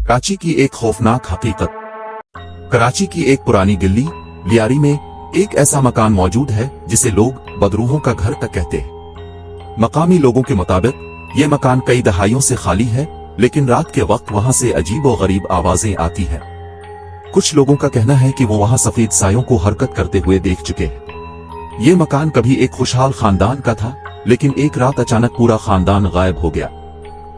कराची की एक खौफनाक हकीकत। कराची की एक पुरानी गली लियारी में एक ऐसा मकान मौजूद है जिसे लोग बदरूहों का घर तक कहते हैं। मकामी लोगों के मुताबिक ये मकान कई दहाइयों से खाली है, लेकिन रात के वक्त वहां से अजीब और गरीब आवाजें आती हैं। कुछ लोगों का कहना है कि वो वहां सफेद सायों को हरकत करते हुए देख चुके हैं। ये मकान कभी एक खुशहाल खानदान का था, लेकिन एक रात अचानक पूरा खानदान गायब हो गया।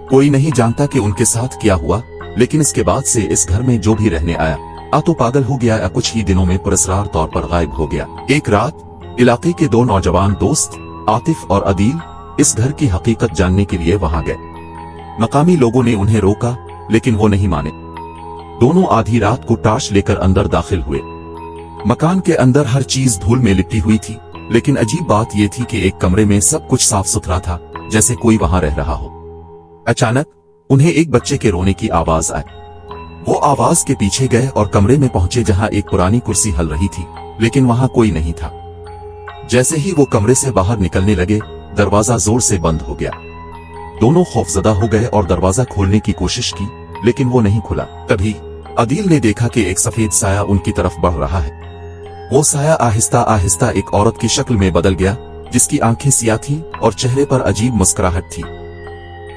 कोई नहीं जानता कि उनके साथ क्या हुआ, लेकिन इसके बाद से इस घर में जो भी रहने आया तो पागल हो गया या कुछ ही दिनों में पुरस्कार तौर पर गायब हो गया। एक रात इलाके के दो नौजवान दोस्त आतिफ और अदील इस घर की हकीकत जानने के लिए वहां गए। मकामी लोगों ने उन्हें रोका, लेकिन वो नहीं माने। दोनों आधी रात को टार्च लेकर अंदर दाखिल हुए। मकान के अंदर हर चीज धूल में लिपटी हुई थी, लेकिन अजीब बात यह थी कि एक कमरे में सब कुछ साफ सुथरा था, जैसे कोई वहां रह रहा हो। अचानक उन्हें एक बच्चे के रोने की आवाज आई। वो आवाज के पीछे गए और कमरे में पहुंचे जहां एक पुरानी कुर्सी हल रही थी, लेकिन वहां कोई नहीं था। जैसे ही वो कमरे से बाहर निकलने लगे, दरवाजा जोर से बंद हो गया। दोनों खौफजदा हो गए और दरवाजा खोलने की कोशिश की, लेकिन वो नहीं खुला। तभी अदील ने देखा कि एक सफेद साया उनकी तरफ बढ़ रहा है। वो साया आहिस्ता आहिस्ता एक औरत की शक्ल में बदल गया, जिसकी आंखें सियाह थीं और चेहरे पर अजीब मुस्कुराहट थी।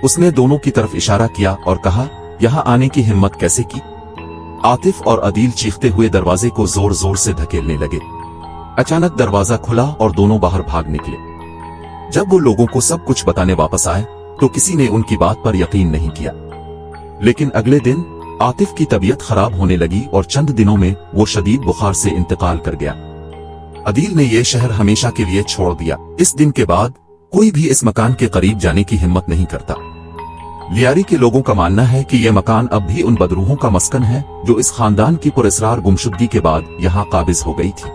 उसने दोनों की तरफ इशारा किया और कहा, यहाँ आने की हिम्मत कैसे की? आतिफ और अदील चीखते हुए दरवाजे को जोर जोर से धकेलने लगे। अचानक दरवाजा खुला और दोनों बाहर भाग निकले। जब वो लोगों को सब कुछ बताने वापस आए तो किसी ने उनकी बात पर यकीन नहीं किया। लेकिन अगले दिन आतिफ की तबीयत खराब होने लगी और चंद दिनों में वो शदीद बुखार से इंतकाल कर गया। अदील ने यह शहर हमेशा के लिए छोड़ दिया। इस दिन के बाद कोई भी इस मकान के करीब जाने की हिम्मत नहीं करता। लियारी के लोगों का मानना है कि यह मकान अब भी उन बदरूहों का मस्कन है जो इस खानदान की पुरस्कार गुमशुदगी के बाद यहाँ काबिज हो गई थी।